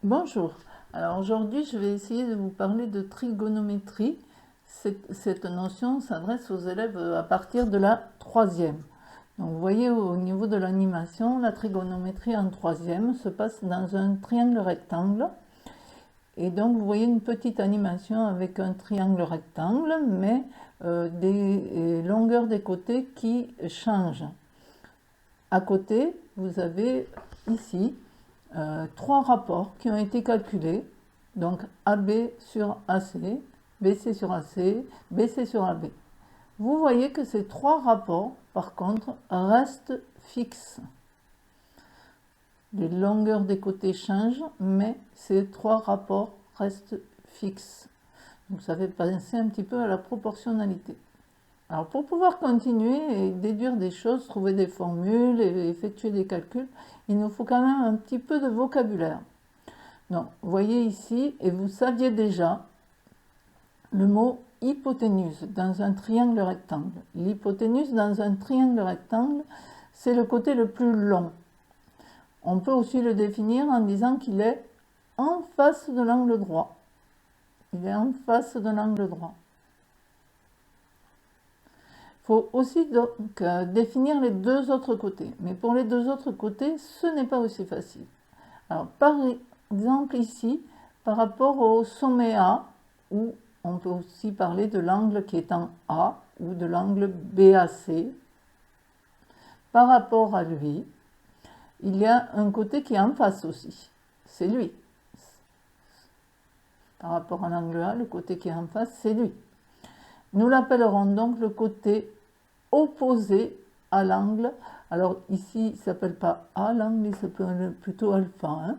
Bonjour, alors aujourd'hui je vais essayer de vous parler de trigonométrie. Cette notion s'adresse aux élèves à partir de la troisième. Donc vous voyez au niveau de l'animation, la trigonométrie en troisième se passe dans un triangle rectangle. Et donc vous voyez une petite animation avec un triangle rectangle, mais des longueurs des côtés qui changent. À côté, vous avez ici trois rapports qui ont été calculés, donc AB sur AC, BC sur AC, BC sur AB. Vous voyez que ces trois rapports, par contre, restent fixes. Les longueurs des côtés changent, mais ces trois rapports restent fixes. Donc ça fait penser un petit peu à la proportionnalité. Alors pour pouvoir continuer et déduire des choses, trouver des formules et effectuer des calculs, il nous faut quand même un petit peu de vocabulaire. Donc, vous voyez ici, et vous saviez déjà, le mot hypoténuse dans un triangle rectangle. L'hypoténuse dans un triangle rectangle, c'est le côté le plus long. On peut aussi le définir en disant qu'il est en face de l'angle droit. Il est en face de l'angle droit. Il faut aussi donc définir les deux autres côtés. Mais pour les deux autres côtés, ce n'est pas aussi facile. Alors, par exemple ici, par rapport au sommet A, où on peut aussi parler de l'angle qui est en A ou de l'angle BAC, par rapport à lui, il y a un côté qui est en face aussi. C'est lui. Par rapport à l'angle A, le côté qui est en face, c'est lui. Nous l'appellerons donc le côté opposé à l'angle. Alors ici, il ne s'appelle pas A, l'angle, il s'appelle plutôt alpha. Hein.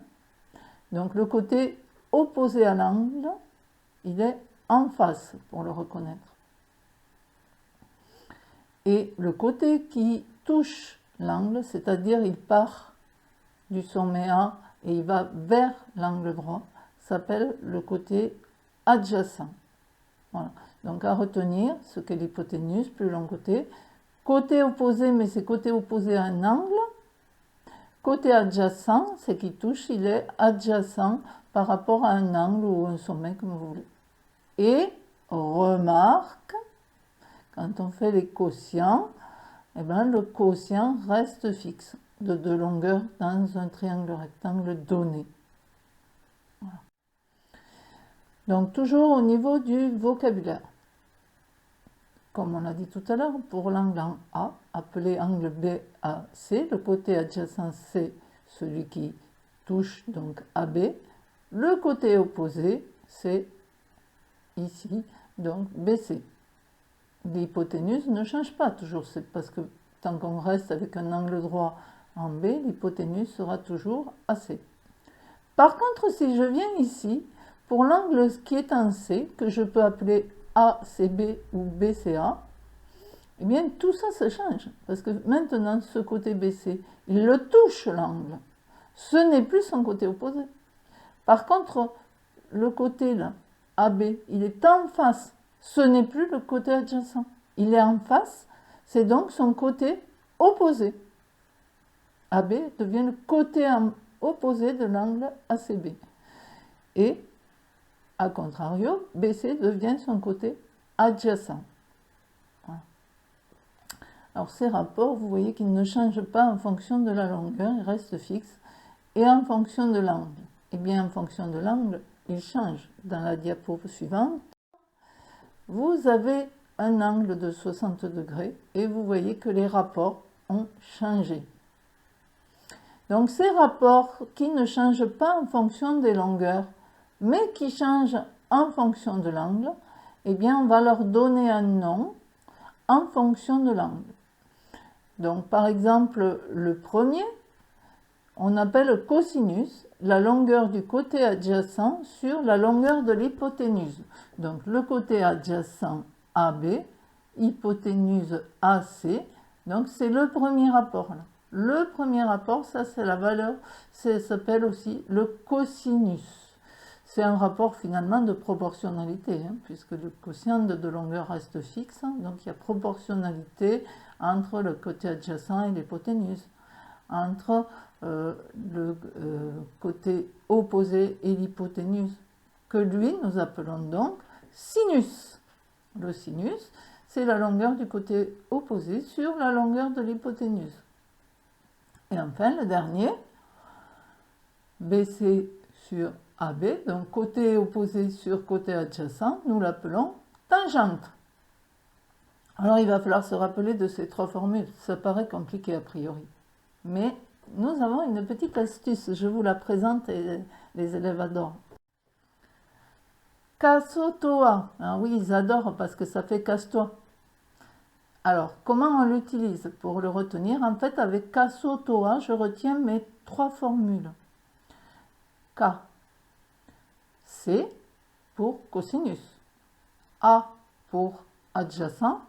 Donc le côté opposé à l'angle, il est en face pour le reconnaître. Et le côté qui touche l'angle, c'est-à-dire il part du sommet A et il va vers l'angle droit, s'appelle le côté adjacent. Voilà. Donc à retenir ce qu'est l'hypoténuse, plus long côté. Côté opposé, mais c'est côté opposé à un angle. Côté adjacent, c'est qui touche, il est adjacent par rapport à un angle ou un sommet, comme vous voulez. Et remarque, quand on fait les quotients, eh bien, le quotient reste fixe de deux longueurs dans un triangle rectangle donné. Voilà. Donc toujours au niveau du vocabulaire. Comme on l'a dit tout à l'heure, pour l'angle en A, appelé angle BAC, le côté adjacent c'est celui qui touche donc AB. Le côté opposé, c'est ici, donc BC. L'hypoténuse ne change pas toujours, c'est parce que tant qu'on reste avec un angle droit en B, l'hypoténuse sera toujours AC. Par contre, si je viens ici, pour l'angle qui est en C, que je peux appeler ACB ou BCA, eh bien tout ça se change, parce que maintenant ce côté BC, il le touche l'angle. Ce n'est plus son côté opposé. Par contre, le côté là, AB, il est en face. Ce n'est plus le côté adjacent. Il est en face, c'est donc son côté opposé. AB devient le côté opposé de l'angle ACB. Et, à contrario, BC devient son côté adjacent. Voilà. Alors ces rapports, vous voyez qu'ils ne changent pas en fonction de la longueur, ils restent fixes. Et en fonction de l'angle, eh bien en fonction de l'angle, ils changent. Dans la diapo suivante, vous avez un angle de 60 degrés et vous voyez que les rapports ont changé. Donc ces rapports qui ne changent pas en fonction des longueurs, mais qui changent en fonction de l'angle, eh bien on va leur donner un nom en fonction de l'angle. Donc par exemple, le premier, on appelle cosinus la longueur du côté adjacent sur la longueur de l'hypoténuse. Donc le côté adjacent AB, hypoténuse AC, donc c'est le premier rapport. Là. Le premier rapport, ça c'est la valeur, ça s'appelle aussi le cosinus. C'est un rapport finalement de proportionnalité, hein, puisque le quotient de longueur reste fixe, donc il y a proportionnalité entre le côté adjacent et l'hypoténuse. entre le côté opposé et l'hypoténuse, que lui, nous appelons donc sinus. Le sinus, c'est la longueur du côté opposé sur la longueur de l'hypoténuse. Et enfin, le dernier, BC sur AB, donc côté opposé sur côté adjacent, nous l'appelons tangente. Alors, il va falloir se rappeler de ces trois formules. Ça paraît compliqué a priori. Mais nous avons une petite astuce. Je vous la présente et les élèves adorent. Casse-toi. Ah oui, ils adorent parce que ça fait casse-toi. Alors, comment on l'utilise pour le retenir? En fait, avec casse-toi, je retiens mes trois formules. K, C pour cosinus. A pour adjacent.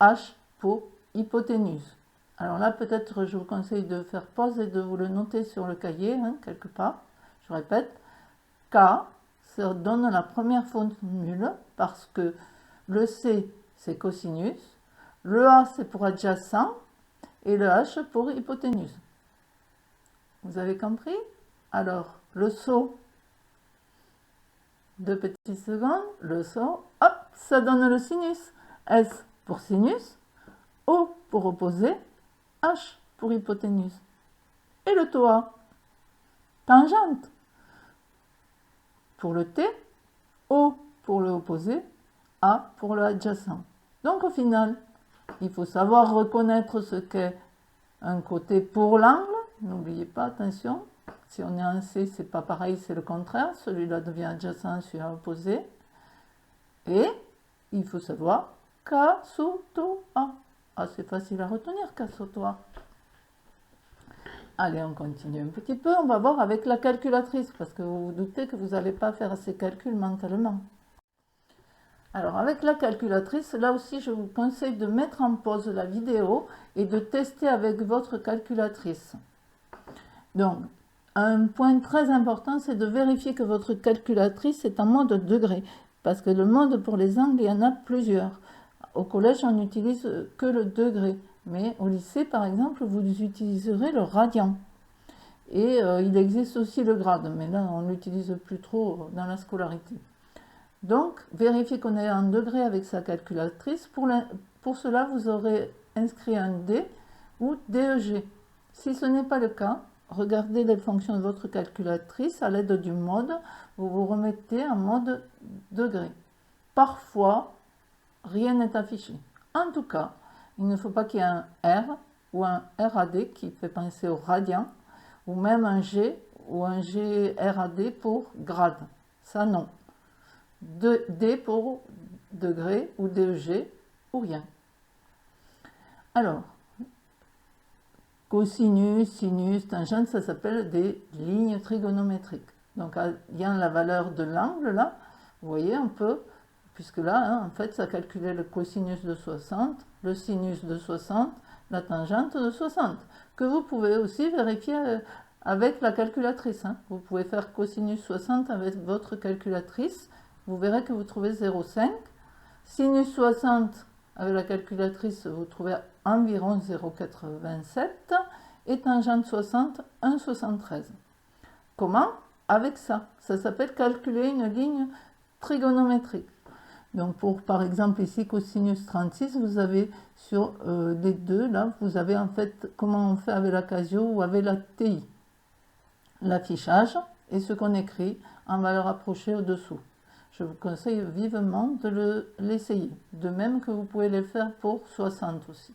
H pour hypoténuse. Alors là, peut-être je vous conseille de faire pause et de vous le noter sur le cahier, quelque part. Je répète, K, ça donne la première formule parce que le C, c'est cosinus, le A, c'est pour adjacent, et le H pour hypoténuse. Vous avez compris? Alors, le saut, 2 petites secondes, le saut, hop, ça donne le sinus. S pour sinus, O pour opposé, H pour hypoténuse. Et le toa, tangente. Pour le T, O pour le opposé, A pour le adjacent. Donc au final, il faut savoir reconnaître ce qu'est un côté pour l'angle. N'oubliez pas, attention, si on est en C, c'est pas pareil, c'est le contraire. Celui-là devient adjacent, celui-là opposé. Et il faut savoir K-so-to-a. Ah, c'est facile à retenir, K-so-to-a. Allez, on continue un petit peu. On va voir avec la calculatrice, parce que vous vous doutez que vous n'allez pas faire ces calculs mentalement. Alors, avec la calculatrice, là aussi, je vous conseille de mettre en pause la vidéo et de tester avec votre calculatrice. Donc, un point très important, c'est de vérifier que votre calculatrice est en mode degré. Parce que le mode pour les angles, il y en a plusieurs. Au collège, on n'utilise que le degré. Mais au lycée, par exemple, vous utiliserez le radian. Et il existe aussi le grade. Mais là, on ne l'utilise plus trop dans la scolarité. Donc, vérifiez qu'on est en degré avec sa calculatrice. Pour cela, vous aurez inscrit un D ou DEG. Si ce n'est pas le cas, regardez les fonctions de votre calculatrice à l'aide du mode. Vous vous remettez en mode degré. Parfois, rien n'est affiché. En tout cas, il ne faut pas qu'il y ait un R ou un RAD qui fait penser au radian, ou même un G ou un GRAD pour grade. Ça, non. D pour degré ou DEG ou rien. Alors, cosinus, sinus, tangente, ça s'appelle des lignes trigonométriques. Donc, ayant la valeur de l'angle, là, vous voyez, on peut, puisque là, en fait, ça calculait le cosinus de 60, le sinus de 60, la tangente de 60, que vous pouvez aussi vérifier avec la calculatrice. Vous pouvez faire cosinus 60 avec votre calculatrice, vous verrez que vous trouvez 0,5. Sinus 60, avec la calculatrice, vous trouvez environ 0,87. Et tangente 60, 1,73. Comment? Avec ça. Ça s'appelle calculer une ligne trigonométrique. Donc, par exemple, ici, cosinus 36, vous avez sur les deux, là, vous avez en fait, comment on fait avec la Casio ou avec la TI. L'affichage et ce qu'on écrit en valeur approchée au-dessous. Je vous conseille vivement de l'essayer. De même que vous pouvez le faire pour 60 aussi.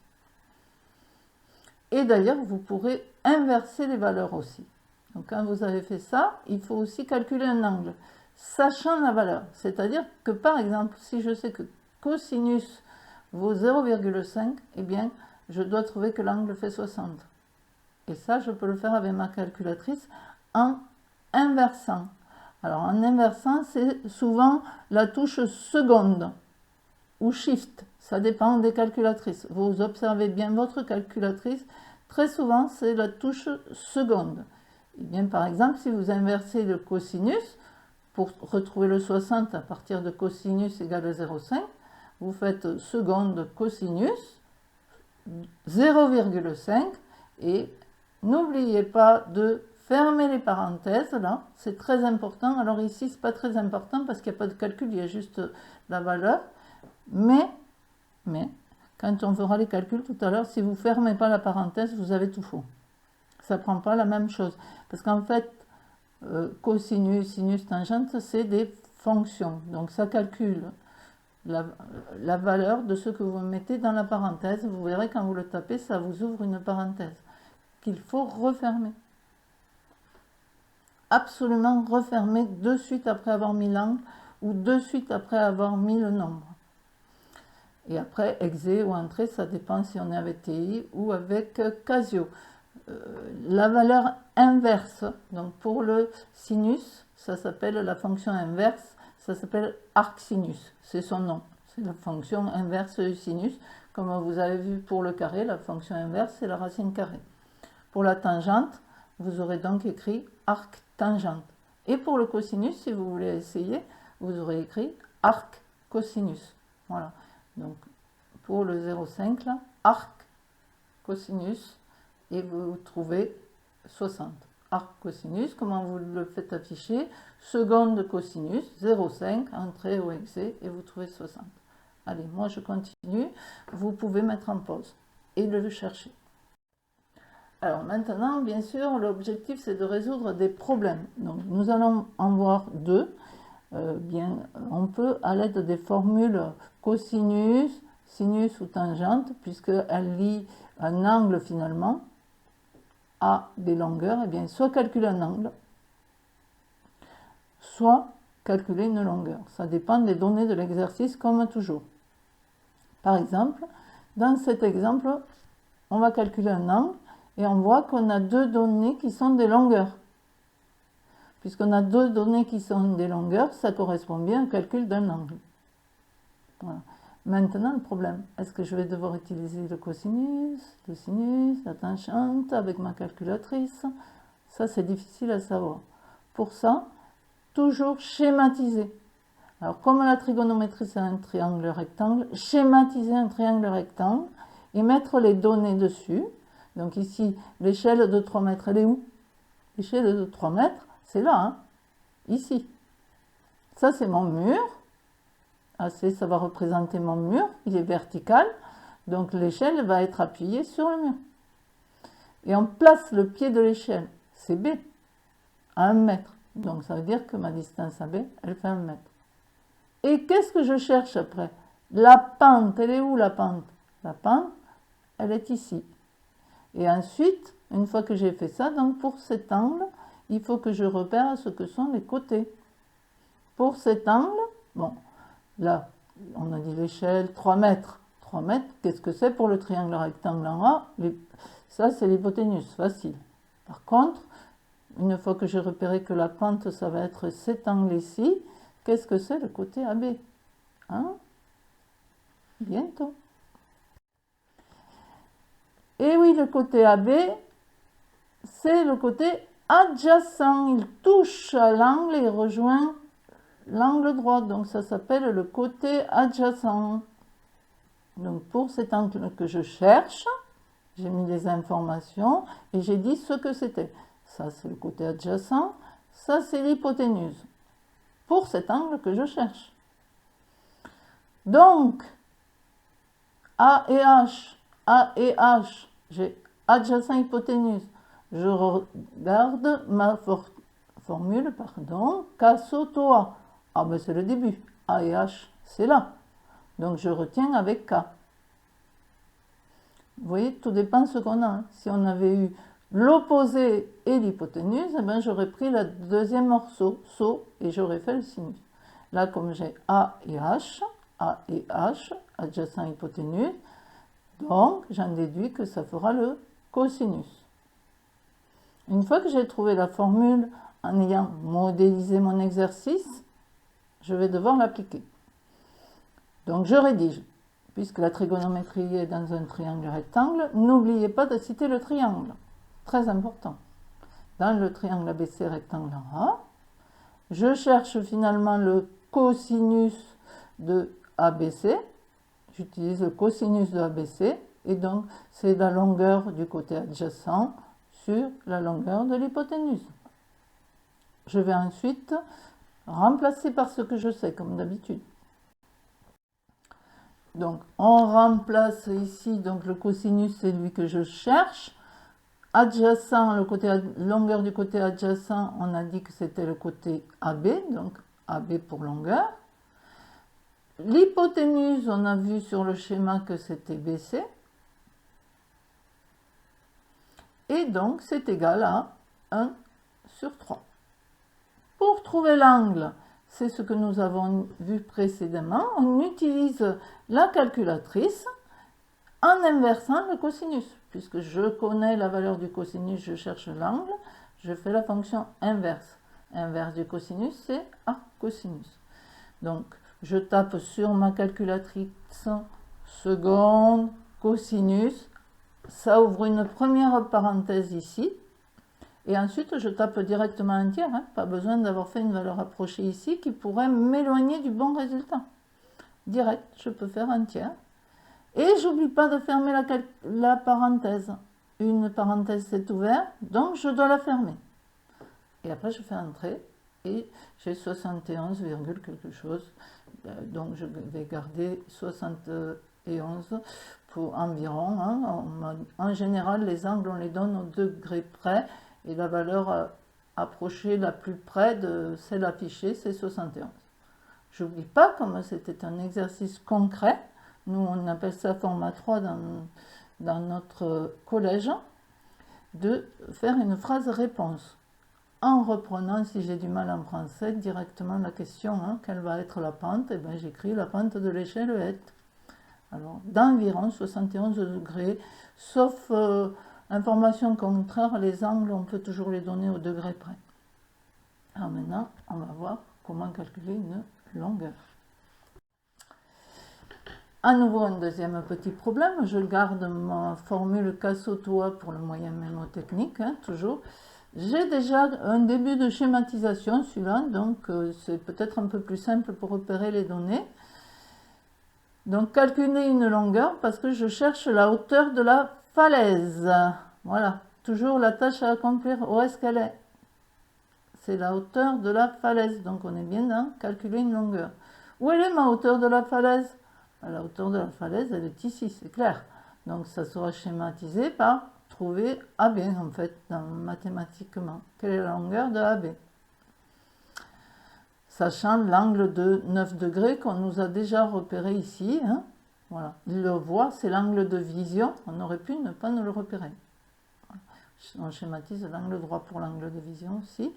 Et d'ailleurs, vous pourrez inverser les valeurs aussi. Donc, quand vous avez fait ça, il faut aussi calculer un angle, sachant la valeur. C'est-à-dire que, par exemple, si je sais que cosinus vaut 0,5, eh bien, je dois trouver que l'angle fait 60. Et ça, je peux le faire avec ma calculatrice en inversant. Alors, en inversant, c'est souvent la touche seconde ou shift. Ça dépend des calculatrices. Vous observez bien votre calculatrice. Très souvent, c'est la touche seconde. Et bien, par exemple, si vous inversez le cosinus, pour retrouver le 60 à partir de cosinus égale 0,5, vous faites seconde cosinus 0,5 et n'oubliez pas de fermer les parenthèses, là, c'est très important. Alors ici, c'est pas très important parce qu'il n'y a pas de calcul, il y a juste la valeur. Mais, quand on fera les calculs tout à l'heure, si vous ne fermez pas la parenthèse, vous avez tout faux. Ça ne prend pas la même chose. Parce qu'en fait, cosinus, sinus, tangente, c'est des fonctions. Donc ça calcule la valeur de ce que vous mettez dans la parenthèse. Vous verrez quand vous le tapez, ça vous ouvre une parenthèse qu'il faut refermer. Absolument refermer de suite après avoir mis l'angle ou de suite après avoir mis le nombre. Et après, exé ou entrée, ça dépend si on est avec TI ou avec Casio. La valeur inverse, donc pour le sinus, ça s'appelle la fonction inverse, ça s'appelle arcsinus, c'est son nom. C'est la fonction inverse du sinus. Comme vous avez vu pour le carré, la fonction inverse, c'est la racine carrée. Pour la tangente, vous aurez donc écrit arc tangente. Et pour le cosinus, si vous voulez essayer, vous aurez écrit arc cosinus. Voilà. Donc, pour le 0,5, là, arc cosinus, et vous trouvez 60. Arc cosinus, comment vous le faites afficher? Seconde cosinus, 0,5, entrée au exé, et vous trouvez 60. Allez, moi je continue. Vous pouvez mettre en pause et le chercher. Alors maintenant, bien sûr, l'objectif c'est de résoudre des problèmes. Donc nous allons en voir deux. On peut, à l'aide des formules cosinus, sinus ou tangente, puisqu'elles lient un angle finalement à des longueurs, et bien soit calculer un angle, soit calculer une longueur. Ça dépend des données de l'exercice comme toujours. Par exemple, dans cet exemple, on va calculer un angle et on voit qu'on a deux données qui sont des longueurs. Puisqu'on a deux données qui sont des longueurs, ça correspond bien au calcul d'un angle. Voilà. Maintenant, le problème, est-ce que je vais devoir utiliser le cosinus, le sinus, la tangente avec ma calculatrice? Ça, c'est difficile à savoir. Pour ça, toujours schématiser. Alors, comme la trigonométrie, c'est un triangle rectangle, schématiser un triangle rectangle et mettre les données dessus. Donc ici, l'échelle de 3 mètres, elle est où? L'échelle de 3 mètres, c'est là, hein, ici. Ça, c'est mon mur. AC, ça va représenter mon mur. Il est vertical. Donc l'échelle va être appuyée sur le mur. Et on place le pied de l'échelle, c'est B, à 1 mètre. Donc ça veut dire que ma distance AB, elle fait 1 mètre. Et qu'est-ce que je cherche après? La pente, elle est où la pente? La pente, elle est ici. Et ensuite, une fois que j'ai fait ça, donc pour cet angle, il faut que je repère ce que sont les côtés. Pour cet angle, bon, là, on a dit l'échelle 3 mètres. 3 mètres, qu'est-ce que c'est pour le triangle rectangle en A? Ça, c'est l'hypoténuse, facile. Par contre, une fois que j'ai repéré que la pente, ça va être cet angle ici, qu'est-ce que c'est le côté AB? Hein? Bientôt. Et oui, le côté AB, c'est le côté adjacent. Il touche à l'angle et rejoint l'angle droit. Donc ça s'appelle le côté adjacent. Donc pour cet angle que je cherche, j'ai mis les informations et j'ai dit ce que c'était. Ça, c'est le côté adjacent. Ça, c'est l'hypoténuse. Pour cet angle que je cherche. Donc, A et H, j'ai adjacent hypoténuse. Je regarde ma formule, pardon, K-SO-TOA. Ah ben c'est le début. A et H, c'est là. Donc je retiens avec K. Vous voyez, tout dépend de ce qu'on a. Si on avait eu l'opposé et l'hypoténuse, eh ben, j'aurais pris le deuxième morceau, SO, et j'aurais fait le sinus. Là, comme j'ai A et H, adjacent hypoténuse, donc j'en déduis que ça fera le cosinus. Une fois que j'ai trouvé la formule en ayant modélisé mon exercice, je vais devoir l'appliquer. Donc je rédige. Puisque la trigonométrie est dans un triangle rectangle, n'oubliez pas de citer le triangle. Très important. Dans le triangle ABC rectangle en A, je cherche finalement le cosinus de ABC. J'utilise le cosinus de ABC. Et donc, c'est la longueur du côté adjacent sur la longueur de l'hypoténuse. Je vais ensuite remplacer par ce que je sais, comme d'habitude. Donc, on remplace ici, donc le cosinus, c'est lui que je cherche. Adjacent, longueur du côté adjacent, on a dit que c'était le côté AB, donc AB pour longueur. L'hypoténuse, on a vu sur le schéma que c'était BC. Et donc, c'est égal à 1 sur 3. Pour trouver l'angle, c'est ce que nous avons vu précédemment, on utilise la calculatrice en inversant le cosinus. Puisque je connais la valeur du cosinus, je cherche l'angle, je fais la fonction inverse. Inverse du cosinus, c'est A cosinus. Donc, je tape sur ma calculatrice seconde cosinus, ça ouvre une première parenthèse ici, et ensuite je tape directement un tiers, hein, pas besoin d'avoir fait une valeur approchée ici qui pourrait m'éloigner du bon résultat. Direct, je peux faire un tiers. Et j'oublie pas de fermer la parenthèse. Une parenthèse s'est ouverte, donc je dois la fermer. Et après je fais un trait, et j'ai 71, quelque chose. Donc je vais garder 71 pour environ. Hein. En général, les angles, on les donne au degré près, et la valeur approchée la plus près de celle affichée, c'est 71. J'oublie pas, comme c'était un exercice concret, nous on appelle ça format 3 dans notre collège, de faire une phrase réponse. En reprenant, si j'ai du mal en français, directement la question, hein, quelle va être la pente, et bien j'écris la pente de l'échelle est. Alors, d'environ 71 degrés, sauf information contraire, les angles, on peut toujours les donner au degré près. Alors maintenant, on va voir comment calculer une longueur. À nouveau, un deuxième petit problème. Je garde ma formule Cassottoa pour le moyen mémotechnique, hein, toujours. J'ai déjà un début de schématisation, celui-là, donc c'est peut-être un peu plus simple pour repérer les données. Donc, calculer une longueur parce que je cherche la hauteur de la falaise. Voilà, toujours la tâche à accomplir. Où est-ce qu'elle est? C'est la hauteur de la falaise. Donc, on est bien dans calculer une longueur. Où elle est ma hauteur de la falaise? La hauteur de la falaise, elle est ici, c'est clair. Donc, ça sera schématisé par trouver AB, en fait, mathématiquement. Quelle est la longueur de AB? Sachant l'angle de 9 degrés qu'on nous a déjà repéré ici. Hein. Voilà. Le voir, c'est l'angle de vision. On aurait pu ne pas nous le repérer. On schématise l'angle droit pour l'angle de vision aussi.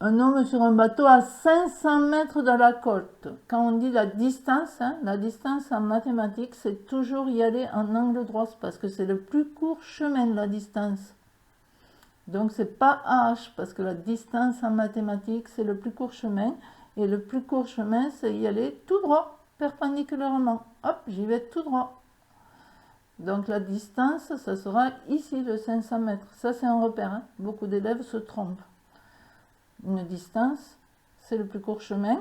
Un homme sur un bateau à 500 mètres de la côte. Quand on dit la distance en mathématiques, c'est toujours y aller en angle droit, parce que c'est le plus court chemin de la distance. Donc c'est pas AH, parce que la distance en mathématiques, c'est le plus court chemin, et le plus court chemin, c'est y aller tout droit, perpendiculairement. Hop, j'y vais tout droit. Donc la distance, ça sera ici, le 500 mètres. Ça, c'est un repère. Hein. Beaucoup d'élèves se trompent. Une distance, c'est le plus court chemin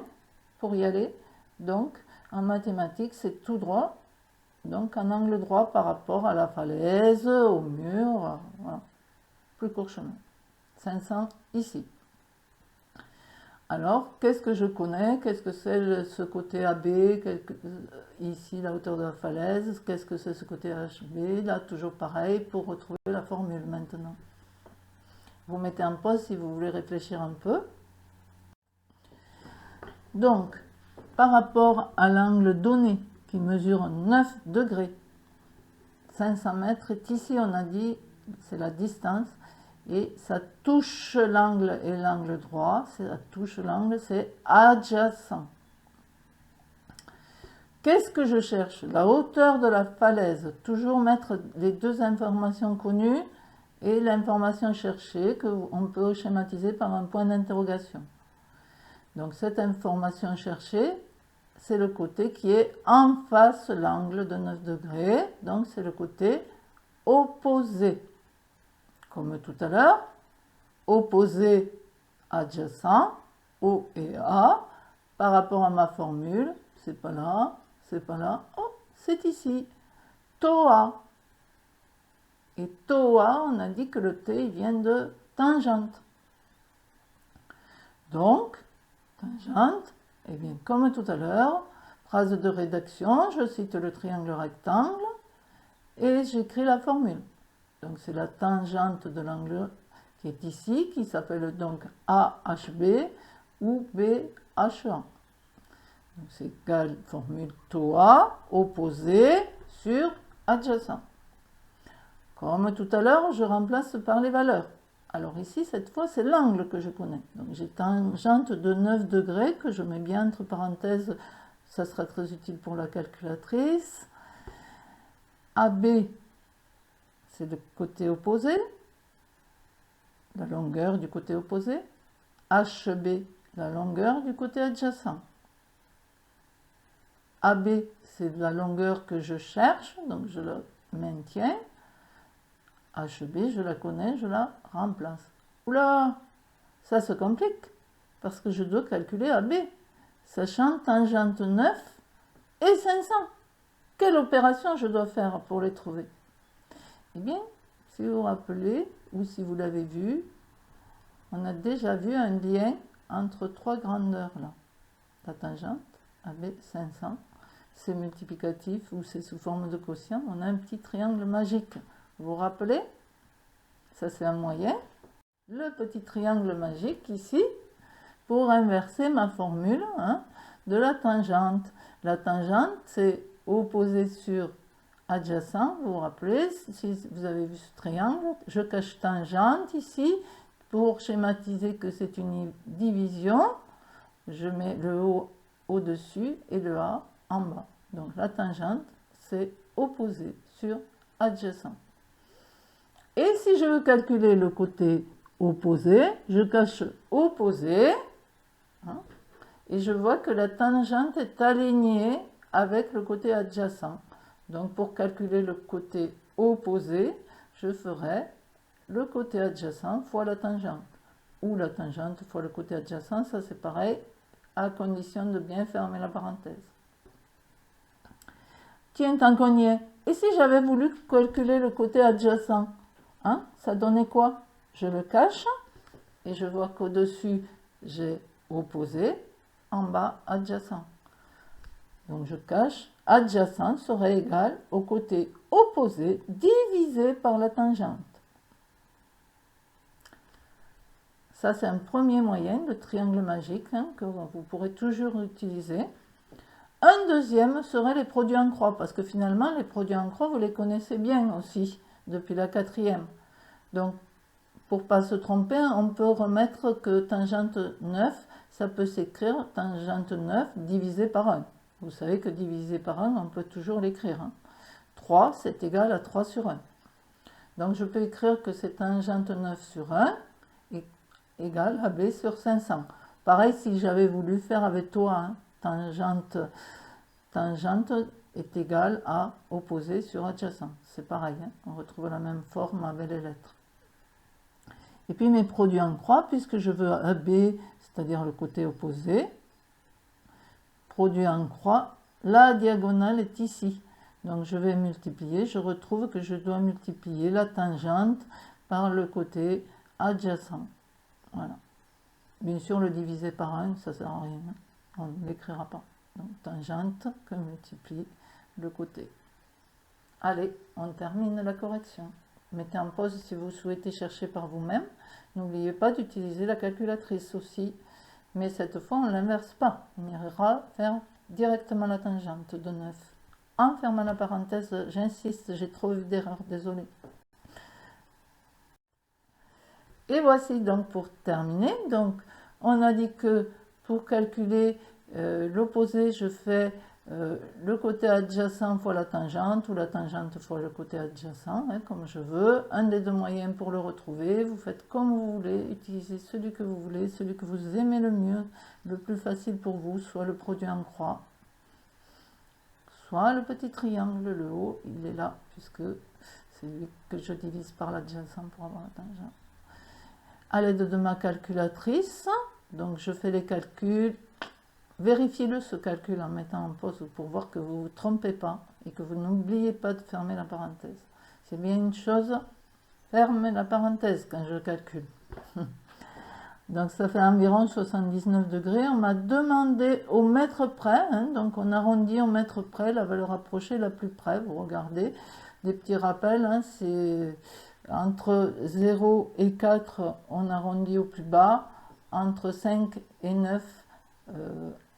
pour y aller. Donc, en mathématiques, c'est tout droit. Donc, en angle droit par rapport à la falaise, au mur. Voilà. Plus court chemin. 500 ici. Alors, qu'est-ce que je connais? Qu'est-ce que c'est ce côté AB? Ici, la hauteur de la falaise. Qu'est-ce que c'est ce côté HB? Là, toujours pareil pour retrouver la formule maintenant. Vous mettez en pause si vous voulez réfléchir un peu. Donc, par rapport à l'angle donné qui mesure 9 degrés, 500 mètres est ici, on a dit, c'est la distance, et ça touche l'angle et l'angle droit, ça touche l'angle, c'est adjacent. Qu'est-ce que je cherche? La hauteur de la falaise, toujours mettre les deux informations connues, et l'information cherchée qu'on peut schématiser par un point d'interrogation. Donc cette information cherchée, c'est le côté qui est en face l'angle de 9 degrés, donc c'est le côté opposé. Comme tout à l'heure, opposé adjacent, O et A, par rapport à ma formule, c'est pas là, oh, c'est ici, TOA. Et toa, on a dit que le T vient de tangente. Donc, tangente, eh bien, comme tout à l'heure, phrase de rédaction, je cite le triangle rectangle et j'écris la formule. Donc, c'est la tangente de l'angle qui est ici, qui s'appelle donc AHB ou BH1. Donc, c'est égal formule TOA, opposé sur adjacent. Comme tout à l'heure, je remplace par les valeurs. Alors ici, cette fois, c'est l'angle que je connais. Donc j'ai tangente de 9 degrés que je mets bien entre parenthèses. Ça sera très utile pour la calculatrice. AB, c'est le côté opposé. La longueur du côté opposé. HB, la longueur du côté adjacent. AB, c'est la longueur que je cherche, donc je la maintiens. HB, je la connais, je la remplace. Oula, ça se complique, parce que je dois calculer AB, sachant tangente 9 et 500. Quelle opération je dois faire pour les trouver? Eh bien, si vous vous rappelez, ou si vous l'avez vu, on a déjà vu un lien entre trois grandeurs là. La tangente, AB 500, c'est multiplicatif ou c'est sous forme de quotient, on a un petit triangle magique. Vous vous rappelez? Ça, c'est un moyen. Le petit triangle magique ici, pour inverser ma formule de la tangente. La tangente, c'est opposé sur adjacent. Vous vous rappelez, si vous avez vu ce triangle, je cache tangente ici. Pour schématiser que c'est une division, je mets le haut au-dessus et le A en bas. Donc la tangente, c'est opposé sur adjacent. Et si je veux calculer le côté opposé, je cache opposé, et je vois que la tangente est alignée avec le côté adjacent. Donc pour calculer le côté opposé, je ferai le côté adjacent fois la tangente, ou la tangente fois le côté adjacent, ça c'est pareil, à condition de bien fermer la parenthèse. Tiens, tant qu'on y est, et si j'avais voulu calculer le côté adjacent, ça donnait quoi? Je le cache, et je vois qu'au-dessus, j'ai opposé, en bas, adjacent. Donc je cache, adjacent serait égal au côté opposé divisé par la tangente. Ça, c'est un premier moyen, le triangle magique, que vous pourrez toujours utiliser. Un deuxième serait les produits en croix, parce que finalement, les produits en croix, vous les connaissez bien aussi, depuis la quatrième. Donc, pour ne pas se tromper, on peut remettre que tangente 9, ça peut s'écrire tangente 9 divisé par 1. Vous savez que divisé par 1, on peut toujours l'écrire. 3, c'est égal à 3 sur 1. Donc, je peux écrire que c'est tangente 9 sur 1 égale à B sur 500. Pareil, si j'avais voulu faire avec toi, tangente est égale à opposé sur adjacent. C'est pareil, on retrouve la même forme avec les lettres. Et puis mes produits en croix, puisque je veux AB, c'est-à-dire le côté opposé, produit en croix, la diagonale est ici. Donc je vais multiplier, je retrouve que je dois multiplier la tangente par le côté adjacent. Voilà. Bien sûr, le diviser par 1, ça ne sert à rien. On ne l'écrira pas. Donc tangente que multiplie le côté. Allez, on termine la correction. Mettez en pause si vous souhaitez chercher par vous-même. N'oubliez pas d'utiliser la calculatrice aussi. Mais cette fois, on ne l'inverse pas. On ira faire directement la tangente de 9. En fermant la parenthèse, j'insiste, j'ai trop eu d'erreurs, désolé. Et voici donc pour terminer. Donc, on a dit que pour calculer l'opposé, je fais le côté adjacent fois la tangente ou la tangente fois le côté adjacent, comme je veux. Un des deux moyens pour le retrouver, vous faites comme vous voulez, utilisez celui que vous voulez, celui que vous aimez le mieux, le plus facile pour vous, soit le produit en croix, soit le petit triangle, le haut, il est là, puisque c'est lui que je divise par l'adjacent pour avoir la tangente. À l'aide de ma calculatrice, donc je fais les calculs. Vérifiez-le ce calcul en mettant en pause pour voir que vous ne vous trompez pas et que vous n'oubliez pas de fermer la parenthèse. C'est bien une chose, ferme la parenthèse quand je calcule. Donc ça fait environ 79 degrés. On m'a demandé au mètre près, hein, donc on arrondit au mètre près, la valeur approchée la plus près. Vous regardez, des petits rappels, hein, c'est entre 0 et 4, on arrondit au plus bas. Entre 5 et 9,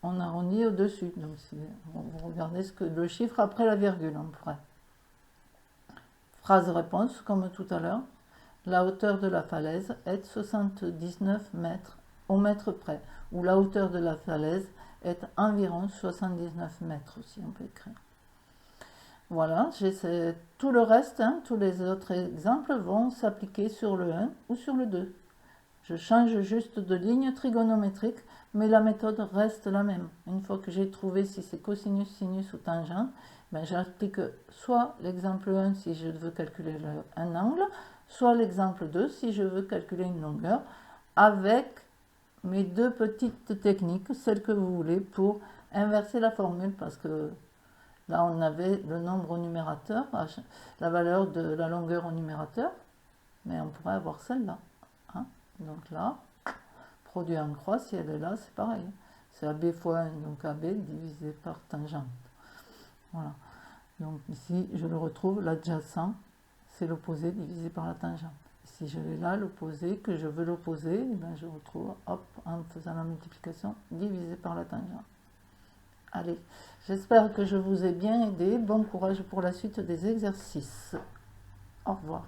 on arrondit au-dessus. Donc si vous regardez le chiffre après la virgule en près. Phrase-réponse, comme tout à l'heure. La hauteur de la falaise est 79 mètres au mètre près, ou la hauteur de la falaise est environ 79 mètres aussi, on peut écrire. Voilà, tout le reste, hein, tous les autres exemples vont s'appliquer sur le 1 ou sur le 2. Je change juste de ligne trigonométrique, mais la méthode reste la même. Une fois que j'ai trouvé si c'est cosinus, sinus ou tangente, ben j'applique soit l'exemple 1 si je veux calculer un angle, soit l'exemple 2 si je veux calculer une longueur, avec mes deux petites techniques, celles que vous voulez, pour inverser la formule, parce que là on avait le nombre au numérateur, la valeur de la longueur au numérateur, mais on pourrait avoir celle-là. Hein. Donc là, produit en croix, si elle est là, c'est pareil. C'est AB fois 1, donc AB divisé par tangente. Voilà. Donc ici, je le retrouve, l'adjacent, c'est l'opposé divisé par la tangente. Si je l'ai là, l'opposé, que je veux l'opposé, ben je retrouve, hop, en faisant la multiplication, divisé par la tangente. Allez, j'espère que je vous ai bien aidé. Bon courage pour la suite des exercices. Au revoir.